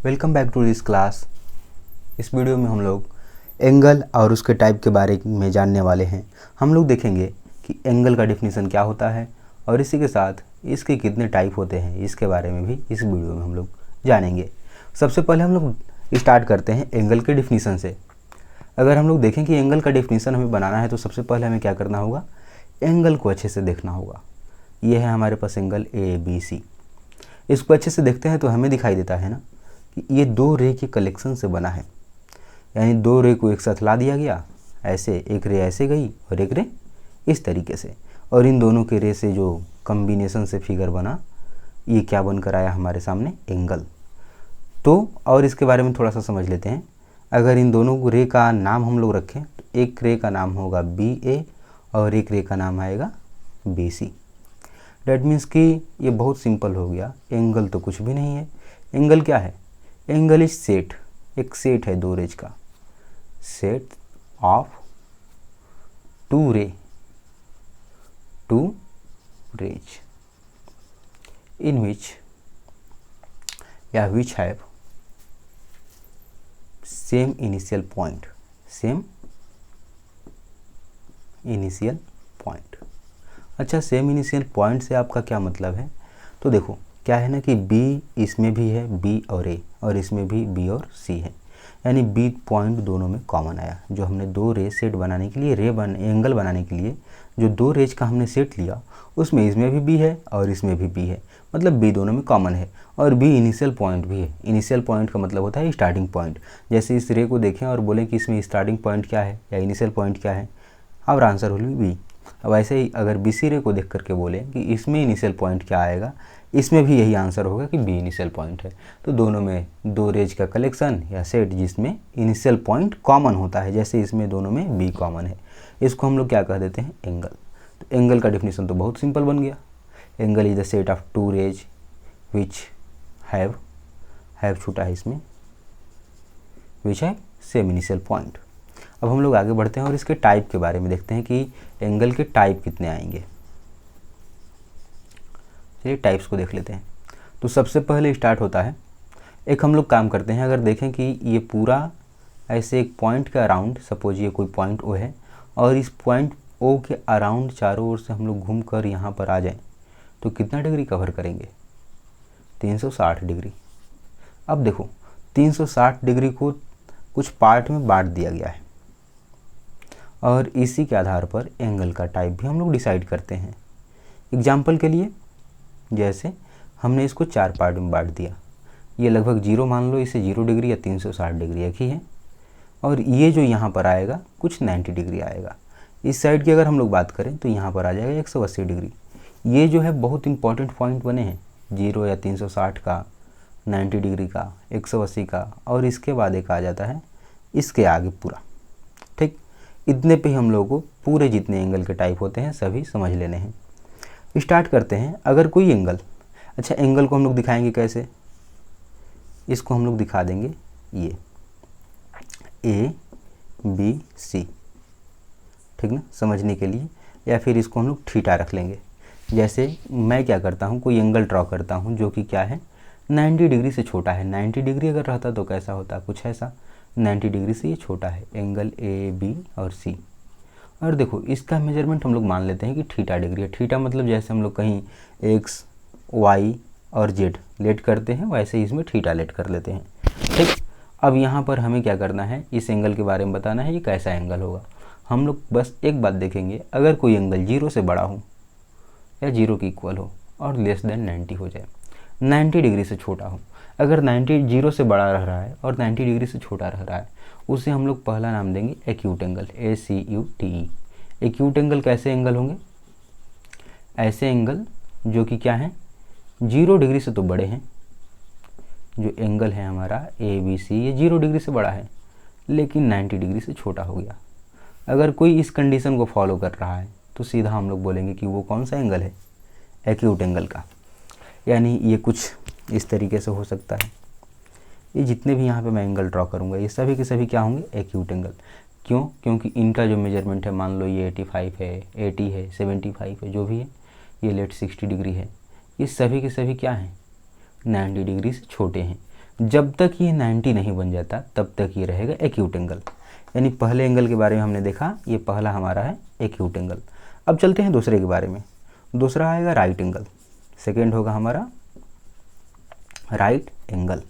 Welcome back to this class. इस video में हम लोग एंगल और उसके टाइप के बारे में जानने वाले हैं। हम लोग देखेंगे कि एंगल का डेफिनेशन क्या होता है और इसी के साथ इसके कितने टाइप होते हैं, इसके बारे में भी इस वीडियो में हम लोग जानेंगे। सबसे पहले हम लोग स्टार्ट करते हैं एंगल के डेफिनेशन से। अगर हम लोग देखें कि एंगल का डेफिनेशन हमें बनाना है तो सबसे पहले हमें क्या करना होगा, एंगल को अच्छे से देखना होगा। ये है हमारे पास एंगल ABC। इसको अच्छे से देखते हैं तो हमें दिखाई देता है ना कि ये दो रे के कलेक्शन से बना है, यानी दो रे को एक साथ ला दिया गया, ऐसे एक रे ऐसे गई और एक रे इस तरीके से, और इन दोनों के रे से जो कम्बिनेशन से फिगर बना, ये क्या बनकर आया हमारे सामने, एंगल। तो और इसके बारे में थोड़ा सा समझ लेते हैं। अगर इन दोनों रे का नाम हम लोग रखें तो एक रे का नाम होगा BA और एक रे का नाम आएगा BC। डैट मीन्स कि ये बहुत सिंपल हो गया। एंगल तो कुछ भी नहीं है। एंगल क्या है? एंगल इज सेट, एक सेट है दो रेज का, सेट ऑफ टू रेज इन विच या which have same initial point, अच्छा, सेम इनिशियल पॉइंट से आपका क्या मतलब है? तो देखो क्या है ना कि B इसमें भी है, B और A, और इसमें भी B और C है, यानी B पॉइंट दोनों में कॉमन आया। जो हमने दो रे सेट बनाने के लिए एंगल बनाने के लिए जो दो रेज का हमने सेट लिया, उसमें इसमें भी B है और इसमें भी B है, मतलब B दोनों में कॉमन है। और B इनिशियल पॉइंट भी है। इनिशियल पॉइंट का मतलब होता है स्टार्टिंग पॉइंट। जैसे इस रे को देखें और बोलें कि इसमें स्टार्टिंग पॉइंट क्या है या इनिशियल पॉइंट क्या है, और आंसर होगी B। अब ऐसे ही अगर BC रे को देख करके बोलें कि इसमें इनिशियल पॉइंट क्या आएगा, इसमें भी यही आंसर होगा कि B इनिशियल पॉइंट है। तो दोनों में दो रेज का कलेक्शन या सेट जिसमें इनिशियल पॉइंट कॉमन होता है, जैसे इसमें दोनों में B कॉमन है, इसको हम लोग क्या कह देते हैं, एंगल। तो एंगल का डेफिनेशन तो बहुत सिंपल बन गया। Angle is the set of two rays which have छूटा है इसमें, विच है सेम इनिशियल पॉइंट। अब हम लोग आगे बढ़ते हैं और इसके टाइप के बारे में देखते हैं कि एंगल के टाइप कितने आएंगे। चलिए टाइप्स को देख लेते हैं। तो सबसे पहले स्टार्ट होता है, एक हम लोग काम करते हैं, अगर देखें कि ये पूरा ऐसे एक पॉइंट के अराउंड, सपोज ये कोई पॉइंट O है और इस पॉइंट O के अराउंड चारों ओर से हम लोग घूम कर यहाँ पर आ जाएं, तो कितना डिग्री कवर करेंगे, 360 डिग्री। अब देखो 360 डिग्री को कुछ पार्ट में बांट दिया गया है और इसी के आधार पर एंगल का टाइप भी हम लोग डिसाइड करते हैं। एग्जाम्पल के लिए जैसे हमने इसको 4 पार्ट में बांट दिया, ये लगभग 0 मान लो, इसे 0 डिग्री या 360 डिग्री एक ही है, और ये जो यहाँ पर आएगा कुछ 90 डिग्री आएगा। इस साइड की अगर हम लोग बात करें तो यहाँ पर आ जाएगा 180 डिग्री। ये जो है बहुत इंपॉर्टेंट पॉइंट बने हैं, 0 या 360 का, 90 डिग्री का, 180 का, और इसके बाद एक आ जाता है इसके आगे पूरा। ठीक, इतने पे हम लोगों को पूरे जितने एंगल के टाइप होते हैं सभी समझ लेने हैं। स्टार्ट करते हैं। अगर कोई एंगल, अच्छा एंगल को हम लोग दिखाएंगे कैसे, इसको हम लोग दिखा देंगे ये ABC, ठीक ना, समझने के लिए, या फिर इसको हम लोग थीटा रख लेंगे। जैसे मैं क्या करता हूँ, कोई एंगल ड्रॉ करता हूँ जो कि क्या है, 90 डिग्री से छोटा है। 90 डिग्री अगर रहता तो कैसा होता, कुछ ऐसा, 90 डिग्री से ये छोटा है, एंगल AB और C। और देखो इसका मेजरमेंट हम लोग मान लेते हैं कि थीटा डिग्री है। थीटा मतलब जैसे हम लोग कहीं X, Y और Z लेट करते हैं, वैसे ही इसमें थीटा लेट कर लेते हैं। ठीक, अब यहाँ पर हमें क्या करना है, इस एंगल के बारे में बताना है, ये कैसा एंगल होगा। हम लोग बस एक बात देखेंगे, अगर कोई एंगल 0 से बड़ा हो या 0 के इक्वल हो और लेस देन 90 हो जाए, 90 डिग्री से छोटा हो, अगर 90 0 से बड़ा रह रहा है और 90 डिग्री से छोटा रह रहा है, उसे हम लोग पहला नाम देंगे acute angle, ACUTE। Acute angle कैसे एंगल होंगे, ऐसे एंगल जो कि क्या है, 0 डिग्री से तो बड़े हैं। जो एंगल है हमारा ABC, ये 0 डिग्री से बड़ा है लेकिन 90 डिग्री से छोटा हो गया। अगर कोई इस कंडीशन को फॉलो कर रहा है तो सीधा हम लोग बोलेंगे कि वो कौन सा एंगल है, एक्यूट एंगल का। यानी ये कुछ इस तरीके से हो सकता है। ये जितने भी यहाँ पे मैं एंगल ड्रॉ करूँगा ये सभी के सभी क्या होंगे, एक्यूट एंगल। क्यों? क्योंकि इनका जो मेजरमेंट है, मान लो ये 85 है, 80 है, 75 है, जो भी है, ये लेट 60 डिग्री है, ये सभी के सभी क्या हैं, 90 डिग्री से छोटे हैं। जब तक ये 90 नहीं बन जाता तब तक ये रहेगा एक्यूट एंगल। यानी पहले एंगल के बारे में हमने देखा, ये पहला हमारा है एक्यूट एंगल। अब चलते हैं दूसरे के बारे में। दूसरा आएगा राइट एंगल, सेकेंड होगा हमारा राइट एंगल।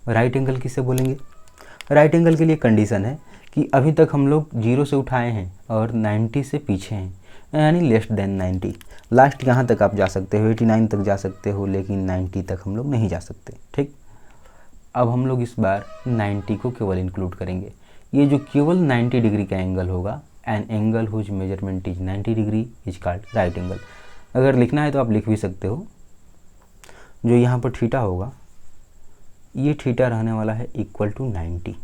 राइट एंगल किसे बोलेंगे? राइट एंगल के लिए कंडीशन है कि अभी तक हम लोग 0 से उठाए हैं और 90 से पीछे हैं, यानी लेस देन 90। लास्ट यहाँ तक आप जा सकते हो, 89 तक जा सकते हो, लेकिन 90 तक हम लोग नहीं जा सकते। ठीक, अब हम लोग इस बार 90 को केवल इंक्लूड करेंगे। ये जो केवल 90 डिग्री का एंगल होगा, an angle whose measurement is 90 degree is called right angle. अगर लिखना है तो आप लिख भी सकते हो। जो यहाँ पर थीटा होगा, ये थीटा रहने वाला है इक्वल टू 90।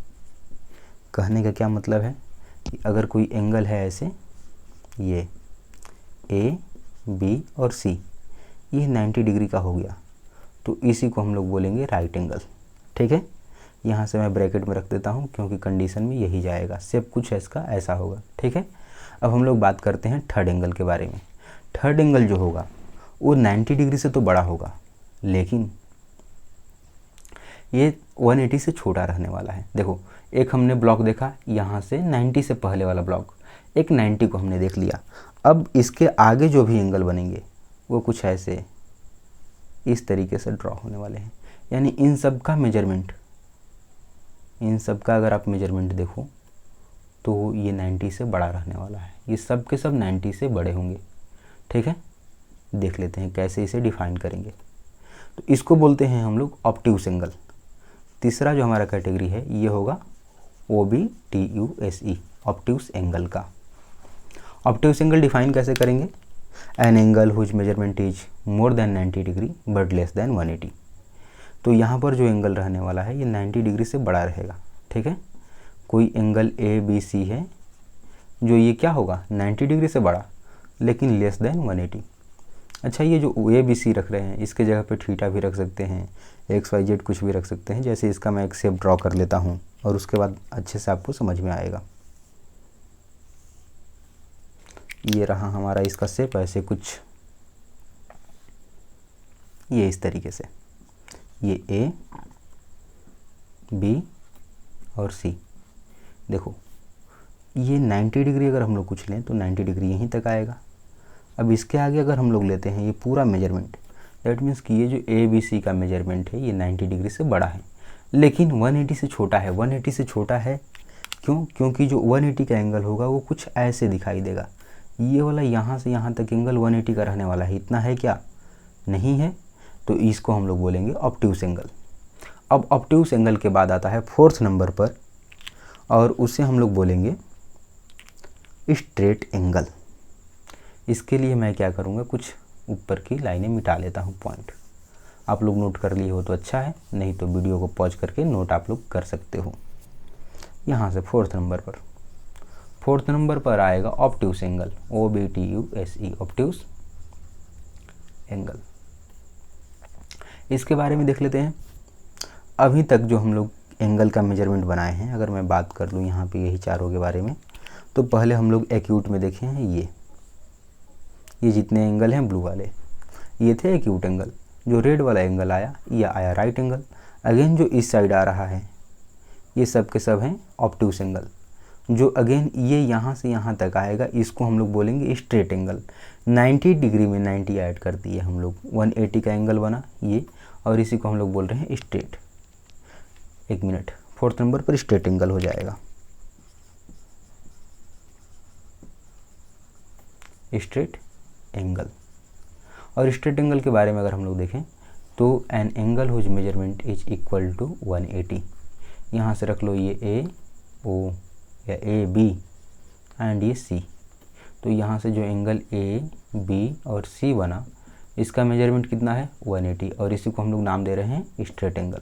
कहने का क्या मतलब है कि अगर कोई एंगल है ऐसे, ये ए बी और सी, ये 90 डिग्री का हो गया, तो इसी को हम लोग बोलेंगे राइट एंगल। ठीक है, यहाँ से मैं ब्रैकेट में रख देता हूँ क्योंकि कंडीशन में यही जाएगा, सब कुछ इसका ऐसा होगा। ठीक है, अब हम लोग बात करते हैं थर्ड एंगल के बारे में। थर्ड एंगल जो होगा वो 90 डिग्री से तो बड़ा होगा, लेकिन ये 180 से छोटा रहने वाला है। देखो, एक हमने ब्लॉक देखा यहाँ से 90 से पहले वाला ब्लॉक, एक 90 को हमने देख लिया। अब इसके आगे जो भी एंगल बनेंगे वो कुछ ऐसे इस तरीके से ड्रॉ होने वाले हैं। यानी इन सब का मेजरमेंट, इन सब का अगर आप मेजरमेंट देखो तो ये 90 से बड़ा रहने वाला है। ये सब के सब 90 से बड़े होंगे। ठीक है, देख लेते हैं कैसे इसे डिफाइन करेंगे। तो इसको बोलते हैं हम लोग ऑब्ट्यूस एंगल। तीसरा जो हमारा कैटेगरी है ये होगा OBTUSE, ऑब्ट्यूस एंगल का। ऑब्ट्यूस एंगल डिफाइन कैसे करेंगे? An angle whose measurement is more than 90 degree but less than 180। तो यहाँ पर जो एंगल रहने वाला है ये 90 डिग्री से बड़ा रहेगा। ठीक है, कोई एंगल ABC है जो ये क्या होगा 90 डिग्री से बड़ा, लेकिन लेस देन 180। अच्छा, ये जो ABC रख रहे हैं इसके जगह पे थीटा भी रख सकते हैं, XYZ कुछ भी रख सकते हैं। जैसे इसका मैं एक शेप ड्रॉ कर लेता हूँ और उसके बाद अच्छे से आपको समझ में आएगा। ये रहा हमारा इसका शेप, ऐसे कुछ ये इस तरीके से, ये A, B और C। देखो, ये 90 डिग्री अगर हम लोग कुछ लें तो 90 डिग्री यहीं तक आएगा। अब इसके आगे अगर हम लोग लेते हैं ये पूरा मेजरमेंट, दैट मीन्स कि ये जो ABC का मेजरमेंट है ये 90 डिग्री से बड़ा है, लेकिन 180 से छोटा है। 180 से छोटा है क्यों? क्योंकि जो 180 का एंगल होगा वो कुछ ऐसे दिखाई देगा। ये वाला यहाँ से यहाँ तक एंगल 180 का रहने वाला है, इतना है क्या? नहीं है। तो इसको हम लोग बोलेंगे ऑब्ट्यूस एंगल। अब ऑब्ट्यूस एंगल के बाद आता है फोर्थ नंबर पर, और उसे हम लोग बोलेंगे स्ट्रेट एंगल। इसके लिए मैं क्या करूँगा, कुछ ऊपर की लाइनें मिटा लेता हूँ, पॉइंट। आप लोग नोट कर लिए हो तो अच्छा है, नहीं तो वीडियो को पॉज करके नोट आप लोग कर सकते हो। यहाँ से फोर्थ नंबर पर आएगा obtuse angle, OBTUSE, obtuse angle. इसके बारे में देख लेते हैं। अभी तक जो हम लोग एंगल का मेजरमेंट बनाए हैं, अगर मैं बात कर लूँ यहाँ पे यही चारों के बारे में, तो पहले हम लोग एक्यूट में देखे हैं। ये जितने एंगल हैं ब्लू वाले, ये थे एक्यूट एंगल। जो रेड वाला एंगल आया, ये आया राइट एंगल। अगेन जो इस साइड आ रहा है, ये सब के सब हैं ऑब्ट्यूस एंगल। जो अगेन ये यहाँ से यहाँ तक आएगा, इसको हम लोग बोलेंगे स्ट्रेट एंगल। 90 डिग्री में 90 ऐड कर दिए हम लोग, 180 का एंगल बना ये, और इसी को हम लोग बोल रहे हैं स्ट्रेट। एक मिनट, फोर्थ नंबर पर स्ट्रेट एंगल हो जाएगा, स्ट्रेट एंगल। और स्ट्रेट एंगल के बारे में अगर हम लोग देखें तो an angle whose measurement is equal to 180। यहाँ से रख लो ये AO या AB एंड ये C। तो यहाँ से जो एंगल AB और C बना, इसका मेजरमेंट कितना है 180, और इसी को हम लोग नाम दे रहे हैं स्ट्रेट एंगल।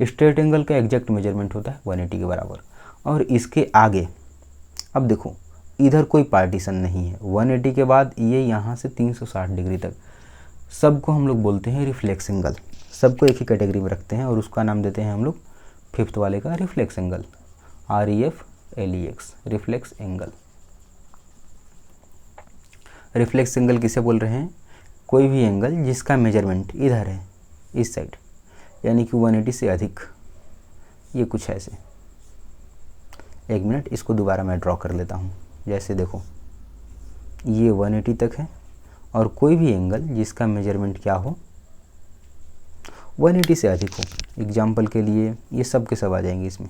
स्ट्रेट एंगल का एग्जैक्ट मेजरमेंट होता है 180 के बराबर। और इसके आगे अब देखो, इधर कोई पार्टीशन नहीं है। 180 के बाद ये यहाँ से 360 डिग्री तक, सबको हम लोग बोलते हैं रिफ्लेक्स एंगल। सबको एक ही कैटेगरी में रखते हैं और उसका नाम देते हैं हम लोग फिफ्थ वाले का reflex angle, REFLEX, reflex angle. Reflex angle किसे बोल रहे हैं? कोई भी एंगल जिसका मेजरमेंट इधर है, इस साइड, यानी कि 180 से अधिक, ये कुछ ऐसे। एक मिनट, इसको दोबारा मैं ड्रॉ कर लेता हूँ। जैसे देखो ये 180 तक है और कोई भी एंगल जिसका मेजरमेंट क्या हो 180 से अधिक हो। एग्जाम्पल के लिए ये सब के सब आ जाएंगे इसमें।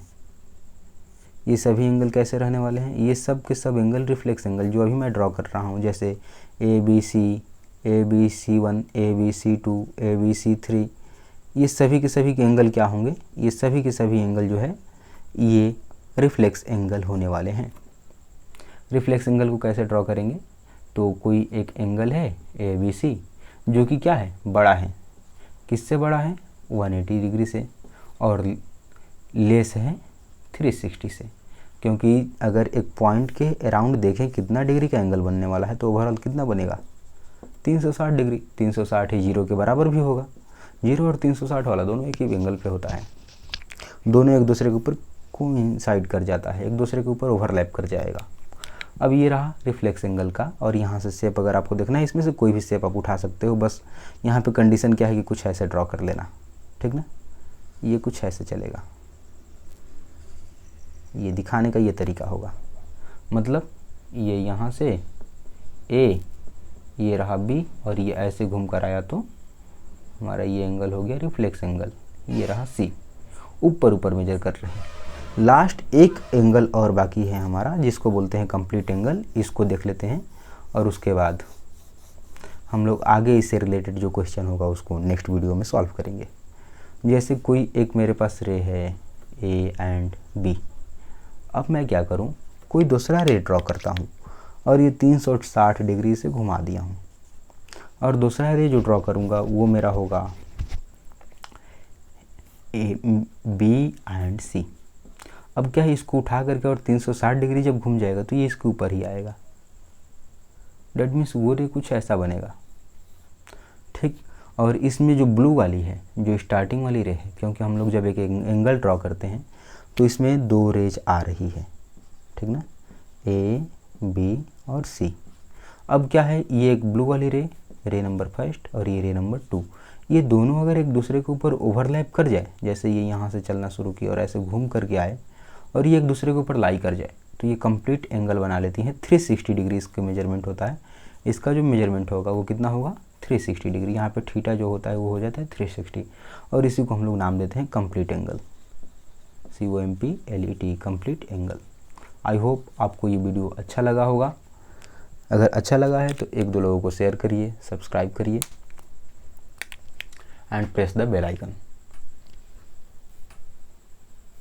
ये सभी एंगल कैसे रहने वाले हैं, ये सब के सब एंगल रिफ्लेक्स एंगल जो अभी मैं ड्रॉ कर रहा हूँ, जैसे ABC, ABC1, ABC2, ABC3, ये सभी के सभी के एंगल क्या होंगे, ये सभी के सभी एंगल जो है ये रिफ्लेक्स एंगल होने वाले हैं। रिफ्लेक्स एंगल को कैसे ड्रॉ करेंगे, तो कोई एक एंगल है ABC जो कि क्या है, बड़ा है। किससे बड़ा है, 180 डिग्री से, और लेस है 360 से। क्योंकि अगर एक पॉइंट के अराउंड देखें कितना डिग्री का एंगल बनने वाला है, तो ओवरऑल कितना बनेगा 360 डिग्री। 360 ही 0 के बराबर भी होगा। 0 और 360 वाला दोनों एक ही एंगल पे होता है। दोनों एक दूसरे के ऊपर कोइंसाइड कर जाता है, एक दूसरे के ऊपर ओवरलैप कर जाएगा। अब ये रहा रिफ्लेक्स एंगल का। और यहाँ से शेप अगर आपको देखना है, इसमें से कोई भी शेप आप उठा सकते हो। बस यहाँ पे कंडीशन क्या है कि कुछ ऐसे ड्रॉ कर लेना, ठीक ना। ये कुछ ऐसे चलेगा, ये दिखाने का ये तरीका होगा। मतलब ये यहाँ से A, ये रहा B, और ये ऐसे घूम कर आया तो हमारा ये एंगल हो गया रिफ्लेक्स एंगल। ये रहा C, ऊपर ऊपर मेजर कर रहे हैं। लास्ट एक एंगल और बाकी है हमारा, जिसको बोलते हैं कंप्लीट एंगल। इसको देख लेते हैं और उसके बाद हम लोग आगे इससे रिलेटेड जो क्वेश्चन होगा उसको नेक्स्ट वीडियो में सॉल्व करेंगे। जैसे कोई एक मेरे पास रे है A एंड B। अब मैं क्या करूं, कोई दूसरा रे ड्रॉ करता हूं और ये 360 डिग्री से घुमा दिया हूं, और दूसरा रे जो ड्रॉ करूंगा वो मेरा होगा B एंड C। अब क्या है, इसको उठा करके और 360 डिग्री जब घूम जाएगा तो ये इसके ऊपर ही आएगा। डेट मीन्स वो रे कुछ ऐसा बनेगा, ठीक। और इसमें जो ब्लू वाली है, जो स्टार्टिंग वाली रे है, क्योंकि हम लोग जब एक एंगल ड्रॉ करते हैं तो इसमें दो रेज आ रही है, ठीक ना, A, B और C। अब क्या है, ये एक ब्लू वाली रे, रे नंबर फर्स्ट, और ये रे नंबर 2, ये दोनों अगर एक दूसरे के ऊपर ओवरलैप कर जाए, जैसे ये यहाँ से चलना शुरू किया और ऐसे घूम करके आए और ये एक दूसरे के ऊपर लाई कर जाए, तो ये कंप्लीट एंगल बना लेती हैं। 360 डिग्री इसका मेजरमेंट होता है। इसका जो मेजरमेंट होगा वो कितना होगा, 360 डिग्री। यहाँ पे थीटा जो होता है वो हो जाता है 360, और इसी को हम लोग नाम देते हैं complete angle, COMPLET, complete angle. I hope आपको ये वीडियो अच्छा लगा होगा। अगर अच्छा लगा है तो एक दो लोगों को शेयर करिए, सब्सक्राइब करिए and press the bell icon.